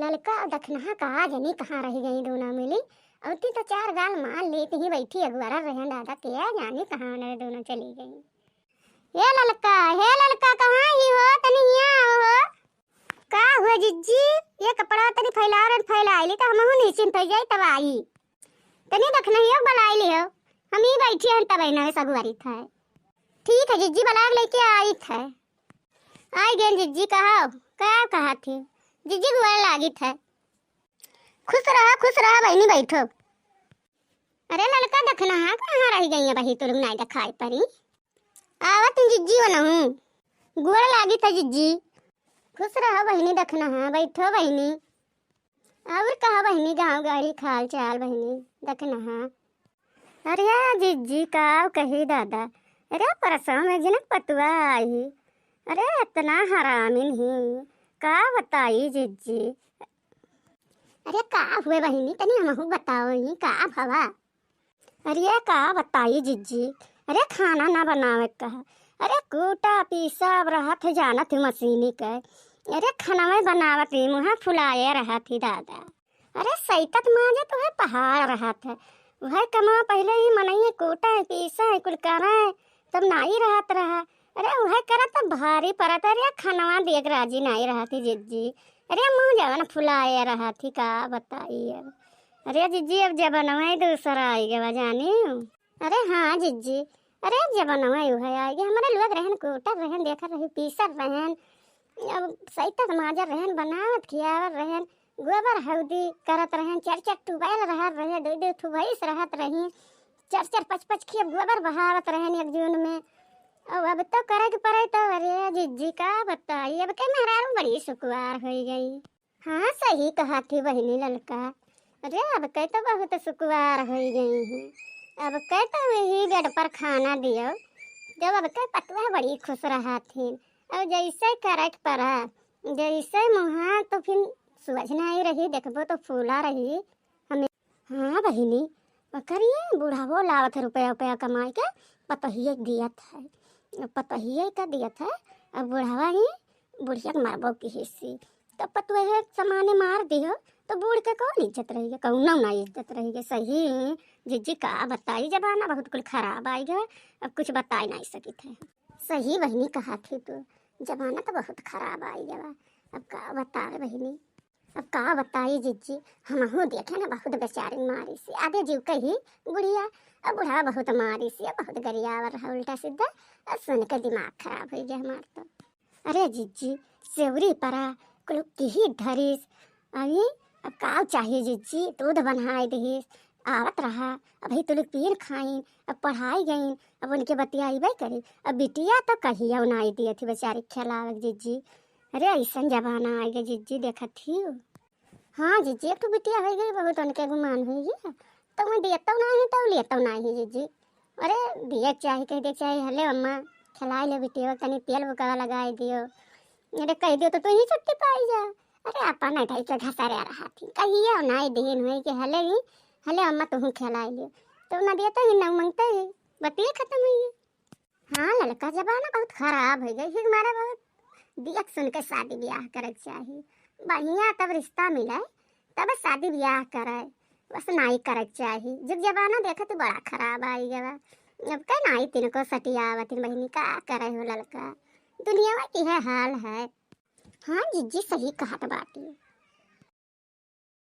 ललका दखनहा कहा जनी कहाँ रह गई दोनों मिली। अब ती तो चार गाल मान लेती ही बैठी अगुआरा रहन दादा क्या जाने कहाँ उन्हें दोनों चली गई। हे ललका कहाँ ही हो तनी यहाँ हो। का हुआ जिज्जी ये कपड़ा तनी फैलाइली तो हमहू निश्चिंत हो जाई तब आई तनी दखनहियो बलाई लियो हम ही बैठी हैं तब ना सगुआरी था। ठीक है जिज्जी बलाग लेके आई थे। आई गए जिज्जी कहा थी जिज्जी गुआ लागी थे। खुश रहा बहनी बैठो। अरे लड़का दखना है कहाँ रह गई है बही तो लोग नहीं दिखाई परी। आवत जिज्जी बनहूँ गुआ लागी था जिज्जी। खुश रहा बहनी दखना है बैठो बहनी। और कहा बहनी गाँव गाड़ी खाल चाल बहनी दखना है। अरे जिज्जी का कही दादा अरे परसों में जनक पतुआ आई। अरे इतना हरामिन ही का बताई जिज्जी। अरे का हुए बहिनी तनी हमहू बताओ ही का भवा। अरे का बताई जिज्जी। अरे खाना ना बनावे कहा। अरे कूटा पीसा रहा थे जाना थी मशीनी के। अरे खाना में बनावत ही मुँह फुलाए रहा थी दादा। अरे सैतत माजे तो है पहाड़ रहा था वह कमा पहले ही मनइए कूटा है पीसा है कुल करा है तब नहीं रहत रहा। अरे वह करा तब भारी पड़त। अरे खानवा देख राजी नहीं रहा थी जिज्जी। अरे मुँह जवन फुलाए रहा थी का बताई अब। अरे जिज्जी अब जबनवा दूसरा आई गया जानी। अरे हाँ जिज्जी अरे जबनवा है आई गया हमारे लोग रहन कूटा रहन देखा रही पीसर रहन अब सही तक माजर रहन बनावत खियावत रहन गोबर हल्दी करत रहन चार टुबैल रहत रहे दो ठु भैंस रहत रही चार पाँच खेप गोबर बहावत रहन एक जून में। अब तो करे के पड़े तो अरे जिज्जी का बताई अब के मेहरारू बड़ी सुकुआर हो गई। हाँ सही कहा थी बहनी ललका। अरे अब कह तो बहुत सुकुआर हो गई है। अब कह तो वही बेड पर खाना दियो जब अब कह पतवा बड़ी खुश रहा थी। अब जैसे करे के पड़ा जैसे मुँह तो फिर सूझ नहीं रही देखबो तो फूला रही हमें। हाँ बहिनी करिए बुढ़ावो लावत है रुपया कमाई के पतहिए दिया था पतहिए का दिया था। अब बुढ़ावा ही बुढ़िया के मारबो की हिस्सी तो पतुए समाने मार दियो तो बूढ़ के कौन इज्जत रहेगी कौन ना इज्जत रहेगी। सही जिज्जी का बताई जबाना बहुत कुल खराब आई गया अब कुछ बता नहीं सकी थे। सही बहनी कहा थी तू जमाना तो बहुत खराब आई गया अब का बता बहनी। अब का बताई जिज्जी हमहू देखे ना बहुत बेचारी मारी सी आधे जीव कही बुढ़िया अब बुढ़ा बहुत मारी सी बहुत गरियावर रहा उल्टा सीधा सुन के दिमाग खराब हो गया हमार तो। अरे जिज्जी सेवरी परा कुल की धरीस अभी अब का चाहिए जिज्जी दूध बनाए दीस आवत रहा अभी तो लोग पीर खाइन अब पढ़ाई गईन अब उनके बतियाई करी अब बिटिया तो कहिया उनाई दिए थी बेचारी खिलावक जिज्जी। अरे ऐसा जमाना आ गया जिज्जी देखा थी। हाँ जिज्जी एक तो बिटिया हो गई बहुत उनके गुमान हुई है तो मैं देता नहीं तो लेता नहीं जिज्जी। अरे दिया चाहिए कह दे चाहिए हले अम्मा खिलाई ले बिटिया तनी तेल बुका लगाई दियो। अरे कह दियो तो तू ही छुट्टी पाई जा। अरे आपा नहीं ढाई के घसा रहा थी कहिए नहीं दिन हुई कि हले अम्मा तुम खिलाई लियो तो ना दिया तो ही ना मांगते ही बतिया खत्म हुई। हाँ लड़का जबाना बहुत खराब हो गई हमारा बहुत दियक सुन के शादी ब्याह करे चाहिए बढ़िया तब रिश्ता मिले तब शादी ब्याह करे बस नहीं करे चाहिए। जब जमाना देखा तो बड़ा खराब आई गया अब क्या नहीं तीन को सटियावत बहनी का करे हो लड़का दुनिया में की है हाल है। हाँ जिज्जी सही कहा बात।